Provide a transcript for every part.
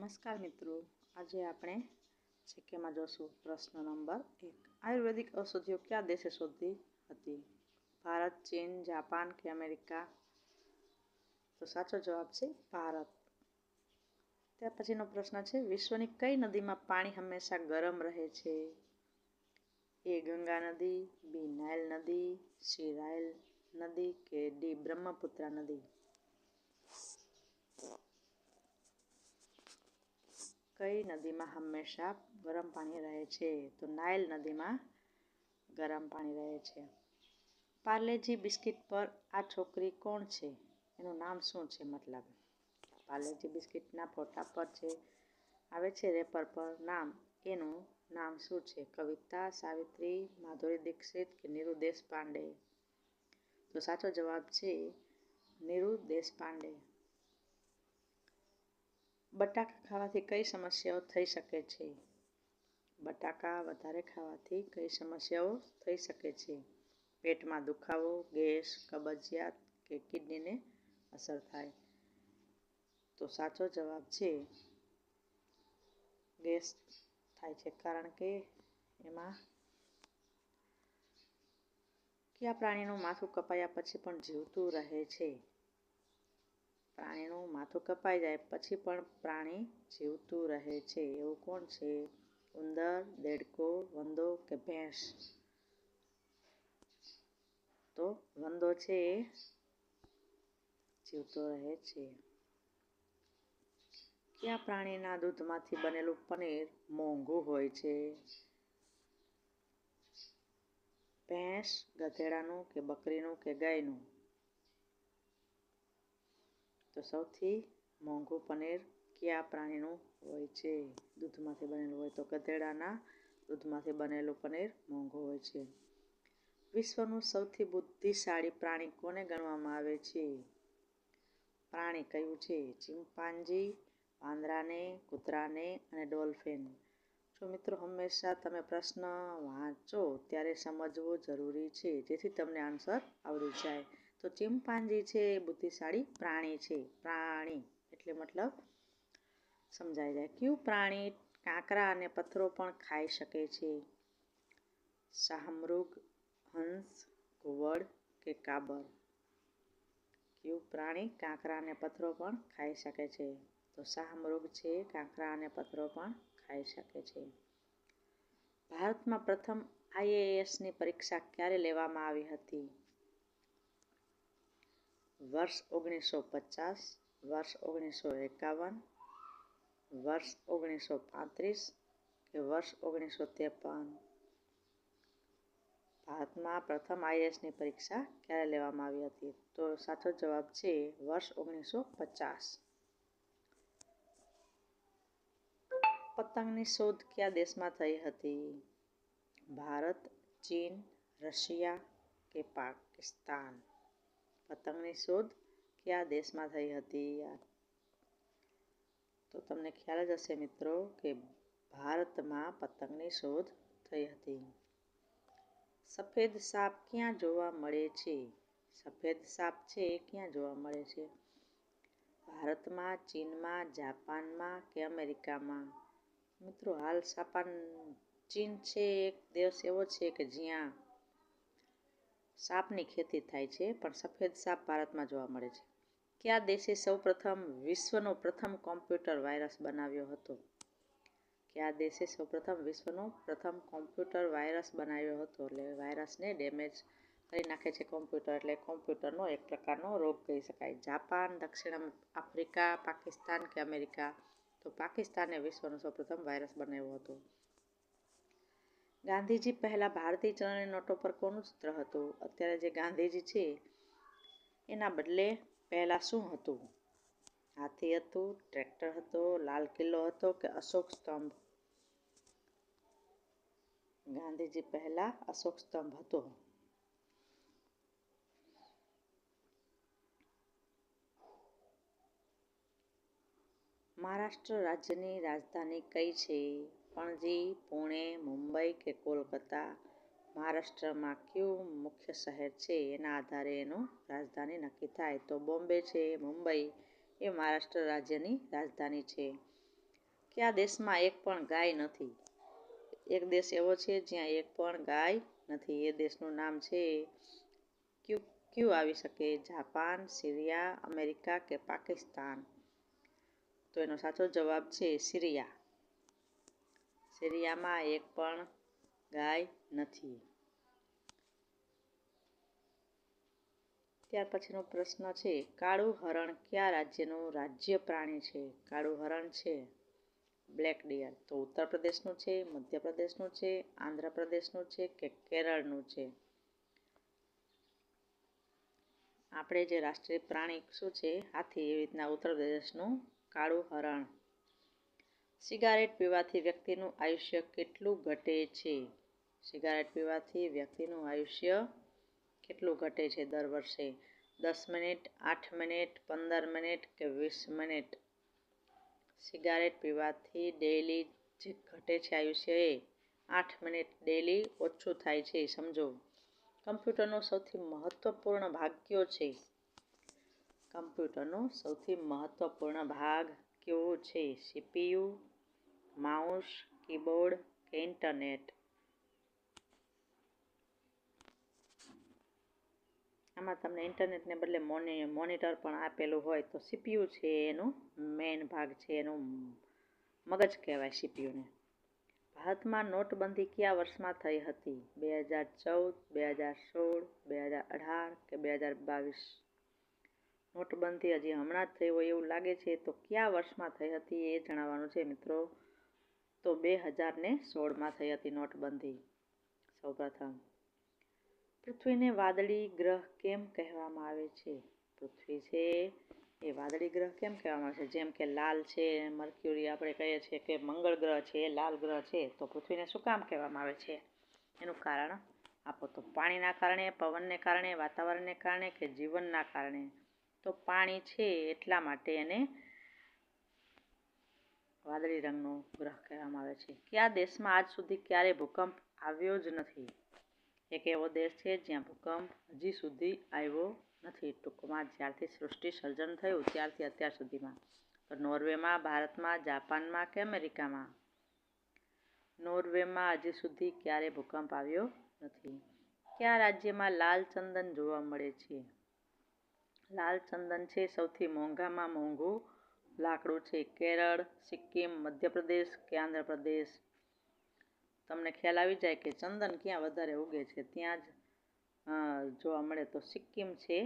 નમસ્કાર મિત્રો, આજે આપણે જીકેમાં જોશું પ્રશ્ન નંબર 1. આયુર્વેદિક ઔષધિઓ કયા દેશે શોધી હતી? ભારત, ચીન, જાપાન કે અમેરિકા? તો સાચો જવાબ છે ભારત. ત્યાર પછીનો પ્રશ્ન છે, વિશ્વની કઈ નદીમાં પાણી હંમેશા ગરમ રહે છે? એ ગંગા નદી, બી નાઇલ નદી, સી રાઇલ નદી કે ડી બ્રહ્મપુત્રા નદી? કઈ નદીમાં હંમેશા ગરમ પાણી રહે છે? તો નાઇલ નદીમાં ગરમ પાણી રહે છે. પાર્લેજી બિસ્કિટ પર આ છોકરી કોણ છે? એનું નામ શું છે? મતલબ પાર્લેજી બિસ્કિટના ફોટા પર છે આવે છે રેપર પર નામ, એનું નામ શું છે? કવિતા, સાવિત્રી, માધુરી દીક્ષિત કે નીરુ દેશપાંડે? તો સાચો જવાબ છે નીરુ દેશપાંડે. બટાકા ખાવાથી કઈ સમસ્યાઓ થઈ શકે છે? બટાકા વધારે ખાવાથી કઈ સમસ્યાઓ થઈ શકે છે? પેટમાં દુખાવો, ગેસ, કબજિયાત કે કિડનીને અસર થાય? તો સાચો જવાબ છે ગેસ થાય છે, કારણ કે એમાં કયા પ્રાણીનું માથું કપાયા પછી પણ જીવતું રહે છે? પ્રાણીનું માથું કપાઈ જાય પછી પણ પ્રાણી જીવતું રહે છે એવું કોણ છે? ઉંદર, દેડકો, વંદો કે ભેંસ? તો વંદો છે એ જીવતો રહે છે. કયા પ્રાણીના દૂધમાંથી બનેલું પનીર મોંઘું હોય છે? ભેંસ, ગધેડાનું કે બકરીનું કે ગાયનું? તો સૌથી મોંઘું પનીર કયા પ્રાણીનું હોય છે? દૂધમાંથી બનેલું હોય તો ગધેડાના દૂધમાંથી બનેલું પનીર મોંઘું હોય છે. વિશ્વનું સૌથી બુદ્ધિશાળી પ્રાણી કોને ગણવામાં આવે છે? પ્રાણી કયું છે? ચિમ્પાન્જી, વાંદરાને, કૂતરાને અને ડોલ્ફિન? જો મિત્રો, હંમેશા તમે પ્રશ્ન વાંચો ત્યારે સમજવું જરૂરી છે, જેથી તમને આન્સર આવડી જાય. તો ચિમ્પાન્જી છે એ બુદ્ધિશાળી પ્રાણી છે. પ્રાણી એટલે મતલબ સમજાઈ જાય. કયું પ્રાણી કાંકરા અને પથ્થરો પણ ખાઈ શકે છે? શાહમૃગ, હંસ, ઘુવડ કે કાબર? કયું પ્રાણી કાંકરા અને પથ્થરો પણ ખાઈ શકે છે? તો શાહમૃગ છે કાંકરા અને પથ્થરો પણ ખાઈ શકે છે. ભારતમાં પ્રથમ IASની પરીક્ષા ક્યારે લેવામાં આવી હતી? વર્ષ 1950, વર્ષ 1951, વર્ષ 1935 કે વર્ષ 1953? ભારતમાં પ્રથમ IASની પરીક્ષા ક્યારે લેવામાં આવી હતી? તો સાચો જવાબ છે વર્ષ 1950. પતંગની શોધ કયા દેશમાં થઈ હતી? ભારત, ચીન, રશિયા કે પાકિસ્તાન? પતંગની શોધ કયા દેશમાં થઈ હતી? તો તમને ખ્યાલ જ હશે મિત્રો કે ભારતમાં પતંગની શોધ થઈ હતી. સફેદ સાપ ક્યાં જોવા મળે છે? સફેદ સાપ છે એ ક્યાં જોવા મળે છે? ભારતમાં, ચીનમાં, જાપાનમાં કે અમેરિકામાં? મિત્રો, હાલ ચીન છે એક દેશ એવો છે કે જ્યાં સાપની ખેતી થાય છે, પણ સફેદ સાપ ભારતમાં જોવા મળે છે. કયા દેશે સૌપ્રથમ વિશ્વનો પ્રથમ કોમ્પ્યુટર વાયરસ બનાવ્યો હતો? કયા દેશે સૌપ્રથમ વિશ્વનો પ્રથમ કોમ્પ્યુટર વાયરસ બનાવ્યો હતો? એટલે વાયરસને ડેમેજ કરી નાખે છે કોમ્પ્યુટર, એટલે કોમ્પ્યુટરનો એક પ્રકારનો રોગ કહી શકાય. જાપાન, દક્ષિણ આફ્રિકા, પાકિસ્તાન કે અમેરિકા? તો પાકિસ્તાને વિશ્વનો સૌપ્રથમ વાયરસ બનાવ્યો હતો. ગાંધીજી પહેલા ભારતીય ચલણી નોટો પર કોનું ચિત્ર હતું? અત્યારે જે ગાંધીજી છે એના બદલે પહેલા શું હતું? હાથી હતું, ટ્રેક્ટર હતો, લાલ કિલ્લો હતો કે અશોક સ્તંભ? ગાંધીજી પહેલા અશોક સ્તંભ હતો. મહારાષ્ટ્ર રાજ્યની રાજધાની કઈ છે? પણજી, પુણે, મુંબઈ કે કોલકાતા? મહારાષ્ટ્રમાં કયું મુખ્ય શહેર છે એના આધારે એનું રાજધાની નક્કી થાય. તો બોમ્બે છે, મુંબઈ એ મહારાષ્ટ્ર રાજ્યની રાજધાની છે. કયા દેશમાં એક પણ ગાય નથી? એક દેશ એવો છે જ્યાં એક પણ ગાય નથી. એ દેશનું નામ છે ક્યુ આવી શકે? જાપાન, સિરિયા, અમેરિકા કે પાકિસ્તાન? તો એનો સાચો જવાબ છે સિરિયા. સિરિયામાં એક પણ ગાય નથી. ત્યાર પછીનો પ્રશ્ન છે, કાળું હરણ કયા રાજ્યનું રાજ્ય પ્રાણી છે? કાળું હરણ છે બ્લેક ડિયર. તો ઉત્તર પ્રદેશનું છે, મધ્યપ્રદેશનું છે, આંધ્રપ્રદેશનું છે કે કેરળનું છે? આપણે જે રાષ્ટ્રીય પ્રાણી શું છે? હાથી. એવી રીતના ઉત્તર પ્રદેશનું કાળું હરણ. સિગારેટ પીવાથી વ્યક્તિનું આયુષ્ય કેટલું ઘટે છે? સિગારેટ પીવાથી વ્યક્તિનું આયુષ્ય કેટલું ઘટે છે દર વર્ષે? 10 મિનિટ, 8 મિનિટ, 15 મિનિટ કે 20 મિનિટ? સિગારેટ પીવાથી ડેઈલી જે ઘટે છે આયુષ્ય એ 8 મિનિટ ડેઈલી ઓછું થાય છે. સમજો. કમ્પ્યુટરનો સૌથી મહત્વપૂર્ણ ભાગ કયો છે? કમ્પ્યુટરનો સૌથી મહત્વપૂર્ણ ભાગ કયો છે? સીપીયુ, માઉસ, કીબોર્ડ કે ઇન્ટરનેટ? આમાં તમને ઇન્ટરનેટને બદલે મોનિટર પણ આપેલું હોય તો સીપીયુ છે એનું મેઇન ભાગ છે, એનું મગજ કહેવાય સીપીયુને. ભારતમાં નોટબંધી કયા વર્ષમાં થઈ હતી? 2014, 2016, 2018 કે 2022? નોટબંધી હજી હમણાં જ થઈ હોય એવું લાગે છે, તો કયા વર્ષમાં થઈ હતી એ જણાવવાનું છે મિત્રો. તો 2016માં થઈ હતી નોટબંધી સૌપ્રથમ. પૃથ્વીને વાદળી ગ્રહ કેમ કહેવામાં આવે છે? પૃથ્વી છે એ વાદળી ગ્રહ કેમ કહેવામાં આવે છે? જેમ કે લાલ છે, મર્ક્યુરી આપણે કહીએ છીએ કે મંગળ ગ્રહ છે એ લાલ ગ્રહ છે, તો પૃથ્વીને શું કામ કહેવામાં આવે છે? એનું કારણ આપો. તો પાણીના કારણે, પવનને કારણે, વાતાવરણને કારણે કે જીવનના કારણે? તો પાણી છે એટલા માટે એને વાદળી રંગનો ગ્રહ કહેવામાં આવે છે. કયા દેશમાં આજ સુધી ક્યારેય ભૂકંપ આવ્યો જ નથી? એક એવો દેશ છે જ્યાં ભૂકંપ હજી સુધી આવ્યો નથી. ટૂંકમાં જ્યારથી સૃષ્ટિ સર્જન થયું ત્યારથી અત્યાર સુધીમાં. તો નોર્વેમાં, ભારતમાં, જાપાનમાં કે અમેરિકામાં? નોર્વેમાં હજી સુધી ક્યારેય ભૂકંપ આવ્યો નથી. કયા રાજ્યમાં લાલ ચંદન જોવા મળે છે? લાલ ચંદન છે સૌથી મોંઘામાં મોંઘું લાકડું છે. કેરળ, સિક્કિમ, મધ્યપ્રદેશ કે આંધ્રપ્રદેશ? તમને ખ્યાલ આવી જાય કે ચંદન ક્યાં વધારે ઉગે છે, ત્યાં જ જોવા મળે. તો સિક્કિમ છે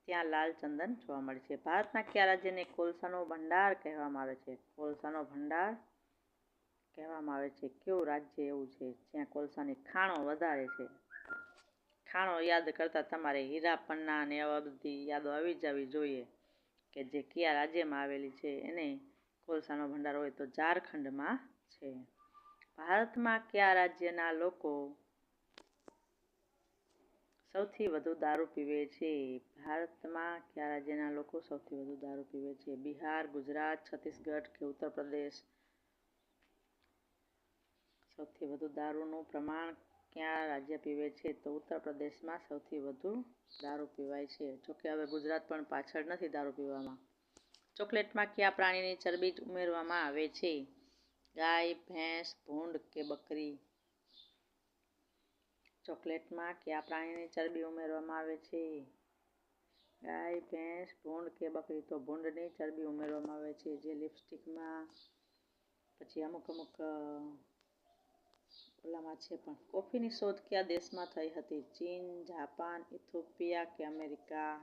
ત્યાં લાલ ચંદન જોવા મળે છે. ભારતના કયા રાજ્યને કોલસાનો ભંડાર કહેવામાં આવે છે? કોલસાનો ભંડાર કહેવામાં આવે છે. કયું રાજ્ય એવું છે જ્યાં કોલસાની ખાણો વધારે છે? ખાણો યાદ કરતાં તમારે હીરાપન્ના ને એવા બધી યાદો આવી જવી જોઈએ કે જે કયા રાજ્યમાં આવેલી છે. એને કોલસાનો ભંડાર હોય તો ઝારખંડમાં છે. ભારતમાં કયા રાજ્યના લોકો સૌથી વધુ દારૂ પીવે છે? ભારતમાં કયા રાજ્યના લોકો સૌથી વધુ દારૂ પીવે છે? બિહાર, ગુજરાત, છત્તીસગઢ કે ઉત્તર પ્રદેશ? સૌથી વધુ દારૂનું પ્રમાણ કયા રાજ્ય પીવે છે? તો ઉત્તર પ્રદેશમાં સૌથી વધુ દારૂ પીવાય છે. જોકે હવે ગુજરાત પણ પાછળ નથી દારૂ પીવામાં. ચોકલેટમાં કયા પ્રાણીની ચરબી ઉમેરવામાં આવે છે? ગાય, ભેંસ, ભૂંડ કે બકરી? ચોકલેટમાં કયા પ્રાણીની ચરબી ઉમેરવામાં આવે છે? ગાય, ભેંસ, ભૂંડ કે બકરી? તો ભૂંડની ચરબી ઉમેરવામાં આવે છે, જે લિપસ્ટિકમાં પછી અમુક ઓલામાં છે. પણ કોફીની શોધ કયા દેશમાં થઈ હતી? ચીન, જાપાન, ઇથોપિયા કે અમેરિકા?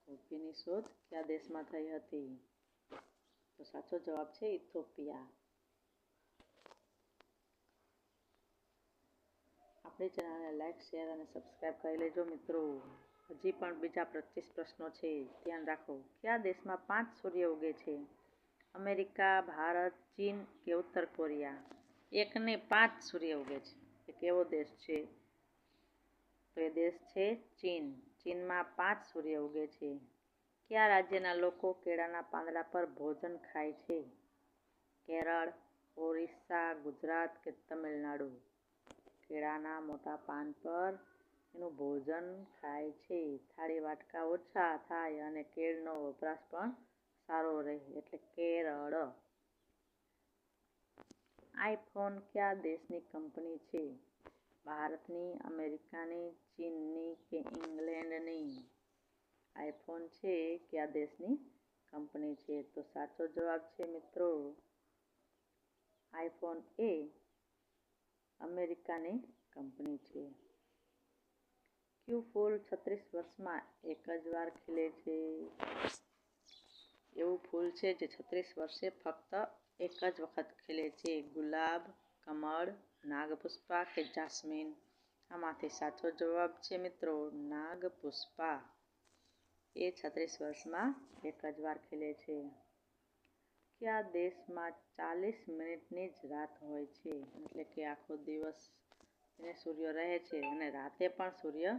કોફીની શોધ કયા દેશમાં થઈ હતી? તો સાચો જવાબ છે ઇથોપિયા. આપણી ચેનલને લાઈક, શેર અને સબસ્ક્રાઈબ કરી લેજો મિત્રો. હજી પણ બીજા 25 પ્રશ્નો છે, ધ્યાન રાખો. કયા દેશમાં 5 સૂર્ય ઉગે છે? અમેરિકા, ભારત, ચીન કે ઉત્તર કોરિયા? એકને 5 સૂર્ય ઉગે છે. એ કેવો દેશ છે? તો એ દેશ છે ચીન. ચીનમાં 5 સૂર્ય ઉગે છે. કયા રાજ્યના લોકો કેળાના પાંદડા પર ભોજન ખાય છે? કેરળ, ઓરિસ્સા, ગુજરાત કે તમિલનાડુ? કેળાના મોટા પાન પર એનું ભોજન ખાય છે. થાળી વાટકા ઓછા થાય અને કેળનો વપરાશ પણ સારો રહે, એટલે કેરળ. આઈફોન કયા દેશની કંપની છે? ભારતની, અમેરિકાની, ચીનની કે ઇંગ્લેન્ડની? આઈફોન છે કયા દેશની કંપની છે? તો સાચો જવાબ છે મિત્રો આઈફોન એ અમેરિકાની કંપની છે. કયું ફૂલ 36 વર્ષમાં એક જ વાર ખીલે છે? એવું ફૂલ છે જે 36 વર્ષે ફક્ત એક જ વખત ખીલે છે. ગુલાબ, કમળ, નાગપુષ્પા કે જાસ્મીન? આમાંથી સાચો જવાબ છે મિત્રો નાગપુષ્પા. એ 36 વર્ષમાં એક જ વાર ખીલે છે. કયા દેશમાં 40 મિનિટની જ રાત હોય છે? એટલે કે આખો દિવસ એને સૂર્ય રહે છે અને રાતે પણ સૂર્ય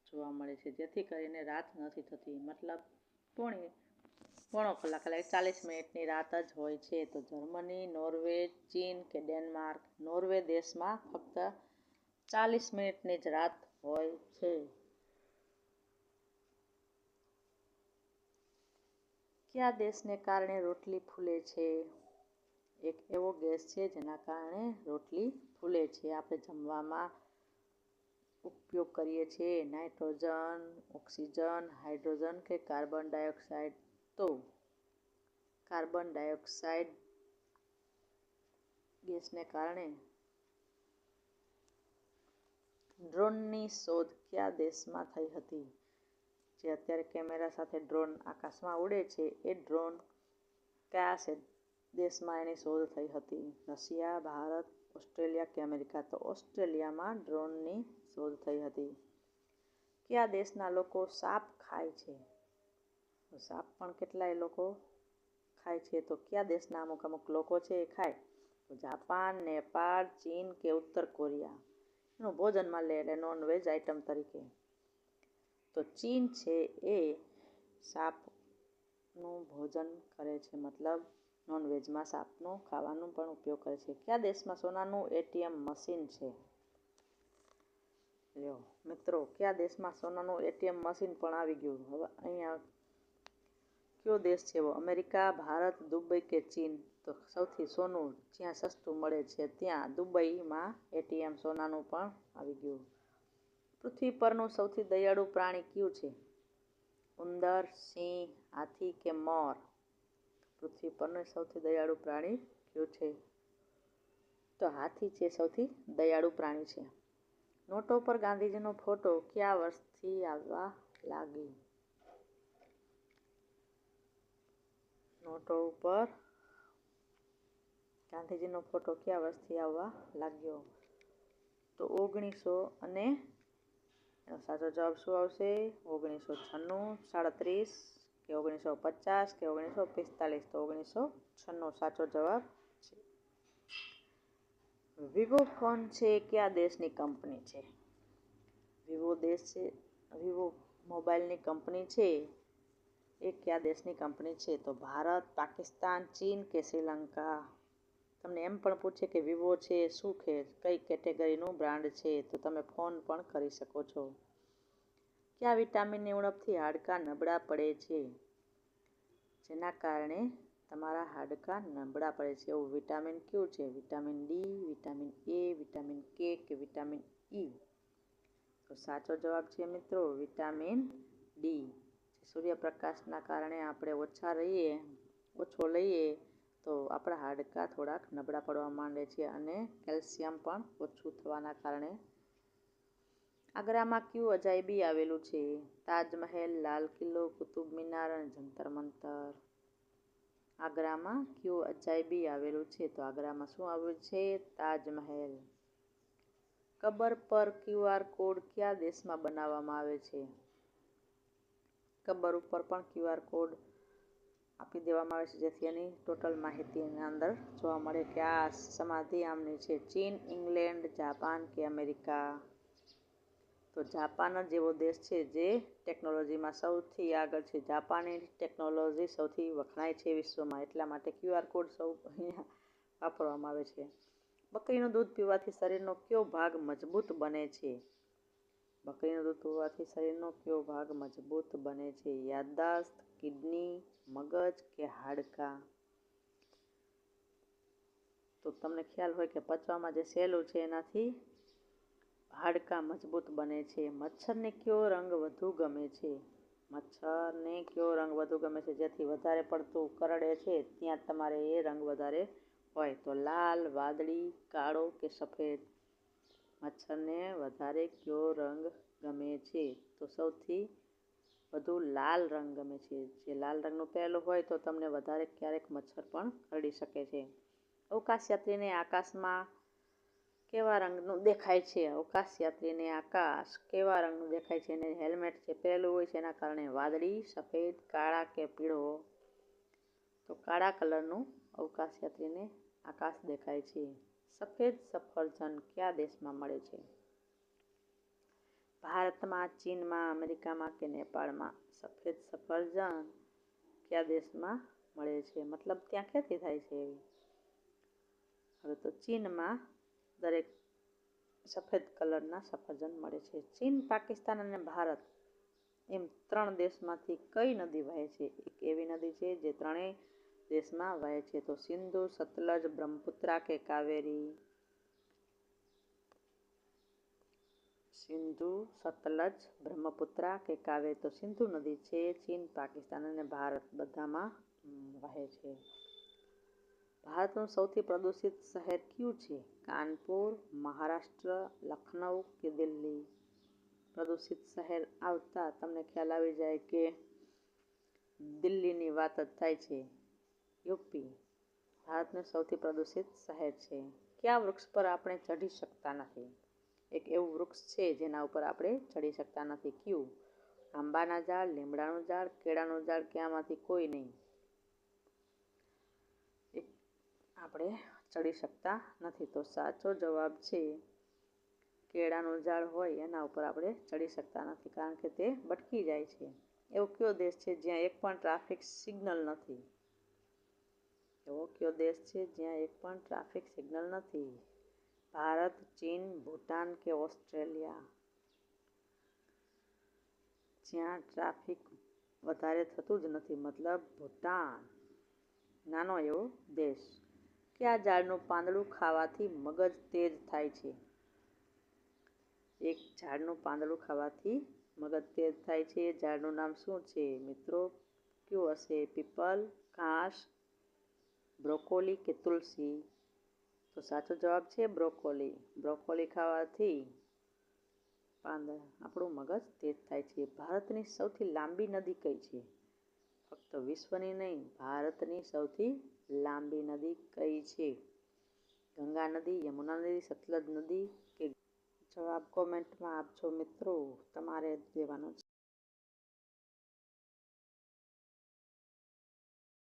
જોવા મળે છે, જેથી કરીને રાત નથી થતી. મતલબ પોણો કલાક એટલે 40 મિનિટની રાત જ હોય છે. તો જર્મની, નોર્વે, ચીન કે ડેનમાર્ક? નોર્વે દેશમાં ફક્ત 40 મિનિટની જ રાત હોય છે. કયા દેશને કારણે રોટલી ફૂલે છે? એક એવો ગેસ છે જેના કારણે રોટલી ફૂલે છે. આપણે જમવામાં ઉપયોગ કરીએ છીએ નાઇટ્રોજન, ઓક્સિજન, હાઇડ્રોજન કે કાર્બન ડાયોક્સાઇડ? તો કાર્બન ડાયોક્સાઇડ ગેસને કારણે. ડ્રોનની શોધ કયા દેશમાં થઈ હતી? જે અત્યારે કેમેરા સાથે ડ્રોન આકાશમાં ઉડે છે એ ડ્રોન કયા દેશમાં એની શોધ થઈ હતી? રશિયા, ભારત, ઓસ્ટ્રેલિયા કે અમેરિકા? તો ઓસ્ટ્રેલિયામાં ડ્રોનની શોધ થઈ હતી. કયા દેશના લોકો સાપ ખાય છે? તો સાપ પણ કેટલાય લોકો ખાય છે. તો કયા દેશના અમુક લોકો છે એ ખાય? તો જાપાન, નેપાળ, ચીન કે ઉત્તર કોરિયા? એનું ભોજનમાં લે એટલે નોનવેજ આઇટમ તરીકે. તો ચીન છે એ સાપનું ભોજન કરે છે, મતલબ નોનવેજમાં સાપનો ખાવાનો પણ ઉપયોગ કરે છે. કયા દેશમાં સોનાનું એટીએમ મશીન છે? લ્યો મિત્રો, કયા દેશમાં સોનાનું એટીએમ મશીન પણ આવી ગયું? હવે અહીંયા કયો દેશ છે એવો? અમેરિકા, ભારત, દુબઈ કે ચીન? તો સૌથી સોનું જ્યાં સસ્તું મળે છે ત્યાં દુબઈમાં એટીએમ સોનાનું પણ આવી ગયું. પૃથ્વી પરનું સૌથી દયાળુ પ્રાણી કયું છે? ઉંદર, સિંહ, હાથી કે મોર? પૃથ્વી પરનું સૌથી દયાળુ પ્રાણી કયું છે? તો હાથી છે સૌથી દયાળુ પ્રાણી છે. નોટો પર ગાંધીજીનો ફોટો કયા વર્ષથી આવવા લાગી? નોટો ઉપર ગાંધીજીનો ફોટો કયા વર્ષથી આવવા લાગ્યો? તો 1900 અને એનો સાચો જવાબ શું આવશે? 1996, 37 કે 1950 કે 1945? તો 1996 સાચો જવાબ છે. વિવો ફોન છે કયા દેશની કંપની છે? વિવો મોબાઈલની કંપની છે એ કયા દેશની કંપની છે? તો ભારત, પાકિસ્તાન, ચીન કે શ્રીલંકા? તમને એમ પણ પૂછે કે વિવો છે શું કઈ કેટેગરીનું બ્રાન્ડ છે, તો તમે ફોન પણ કરી શકો છો. કયા વિટામિનની ઉણપથી હાડકાં નબળા પડે છે? જેના કારણે તમારા હાડકાં નબળા પડે છે એવું વિટામિન કયું છે? Vitamin D, vitamin A, vitamin કે કે વિટામિન ઈ? તો સાચો જવાબ છે મિત્રો વિટામિન ડી. સૂર્યપ્રકાશના કારણે આપણે ઓછો લઈએ તો આપણા હાડકાં થોડાક નબળા પડવા માંડે છે અને કેલ્શિયમ પણ ઓછું થવાના કારણે. આગ્રામાં કયું અજાયબી આવેલું છે? તાજમહેલ, લાલ કિલ્લો, કુતુબ મિનાર અને જંતર મંતર? આગ્રામાં કયું અજાયબી આવેલું છે? તો આગ્રામાં શું આવેલું છે? તાજમહેલ. કબર પર QR કોડ કયા દેશમાં બનાવવામાં આવે છે? કબર ઉપર પણ QR કોડ આપી દેવામાં આવે છે જેથી એની ટોટલ માહિતી એના અંદર જોવા મળે કે આ સમાધિ આમની છે. ચીન, ઇંગ્લેન્ડ, જાપાન કે અમેરિકા? તો જાપાન જ એવો દેશ છે જે ટેકનોલોજીમાં સૌથી આગળ છે. જાપાનની ટેકનોલોજી સૌથી વખણાય છે વિશ્વમાં, એટલા માટે QR કોડ સૌ અહીંયા વાપરવામાં આવે છે. બકરીનું દૂધ પીવાથી શરીરનો કયો ભાગ મજબૂત બને છે? બકરીનું દૂધ પીવાથી શરીરનો કયો ભાગ મજબૂત બને છે? યાદદાસ્ત, કિડની, મગજ કે હાડકાં? તો તમને ખ્યાલ હોય કે પચવામાં જે સહેલું છે એનાથી હાડકાં મજબૂત બને છે. મચ્છરને કયો રંગ વધુ ગમે છે? મચ્છરને કયો રંગ વધુ ગમે છે? જેથી વધારે પડતું કરડે છે ત્યાં તમારે એ રંગ વધારે હોય તો લાલ, વાદળી, કાળો કે સફેદ. મચ્છરને વધારે કયો રંગ ગમે છે? તો સૌથી વધુ લાલ રંગ ગમે છે. જે લાલ રંગનું પહેલું હોય તો તમને વધારે ક્યારેક મચ્છર પણ કરડી શકે છે. અવકાશયાત્રીને આકાશમાં કેવા રંગનું દેખાય છે? અવકાશયાત્રીને આકાશ કેવા રંગનું દેખાય છે? અને હેલ્મેટ જે પહેલું હોય છે એના કારણે વાદળી, સફેદ, કાળા કે પીળો? તો કાળા કલરનું અવકાશયાત્રીને આકાશ દેખાય છે. સફેદ સફરજન કયા દેશમાં મળે છે? ભારતમાં, ચીનમાં, અમેરિકામાં કે નેપાળમાં? સફેદ સફરજન કયા દેશમાં મળે છે? મતલબ ત્યાં ખેતી થાય છે એવી. હવે તો ચીનમાં દરેક સફેદ કલરના સફરજન મળે છે. ચીન, પાકિસ્તાન અને ભારત એમ 3 દેશમાંથી કઈ નદી વહે છે? એક એવી નદી છે જે ત્રણેય દેશમાં વહે છે. તો સિંધુ, સતલજ, બ્રહ્મપુત્રા કે કાવેરી? સિંધુ, સતલજ, બ્રહ્મપુત્રા કે કાવેરી? તો સિંધુ નદી છે. ચીન, પાકિસ્તાન અને ભારત બધામાં વહે છે. ભારતનું સૌથી પ્રદૂષિત શહેર કયું છે? કાનપુર, મહારાષ્ટ્ર, લખનઉ કે દિલ્હી? પ્રદૂષિત શહેર આવતા તમને ખ્યાલ આવી જાય કે દિલ્હીની વાત જ થાય છે. યુપી ભારતનું સૌથી પ્રદૂષિત શહેર છે. કયા વૃક્ષ પર આપણે ચઢી શકતા નથી? એક એવું વૃક્ષ છે જેના ઉપર આપણે ચડી શકતા નથી. કયું? આંબાના ઝાડ, લીમડાનું ઝાડ, કેળાનું ઝાડ કે આમાંથી કોઈ નહીં? આપણે ચડી શકતા નથી. તો સાચો જવાબ છે કેળાનું ઝાડ હોય એના ઉપર આપણે ચડી શકતા નથી કારણ કે તે ભટકી જાય છે. એવો કયો દેશ છે જ્યાં એક પણ ટ્રાફિક સિગ્નલ નથી? એવો કયો દેશ છે જ્યાં એક પણ ટ્રાફિક સિગ્નલ નથી? ભારત, ચીન, ભૂટાન કે ઓસ્ટ્રેલિયા? જ્યાં ટ્રાફિક વધારે થતું જ નથી મતલબ ભૂટાન. નાનો એવો દેશ. કયા ઝાડનું પાંદડું ખાવાથી મગજ તેજ થાય છે? એક ઝાડનું પાંદડું ખાવાથી મગજ તેજ થાય છે. એ ઝાડનું નામ શું છે મિત્રો? કયું હશે? પીપલ, ઘાસ, બ્રોકોલી કે તુલસી? તો સાચો જવાબ છે બ્રોકોલી. બ્રોકોલી ખાવાથી આપણું મગજ તેજ થાય છે. ભારતની સૌથી લાંબી નદી કઈ છે? ફક્ત વિશ્વની નહીં, ભારતની સૌથી લાંબી નદી કઈ છે? ગંગા નદી, યમુના નદી, સતલજ નદી કે? જવાબ કોમેન્ટમાં આપજો મિત્રો. તમારે દેવાનો છે.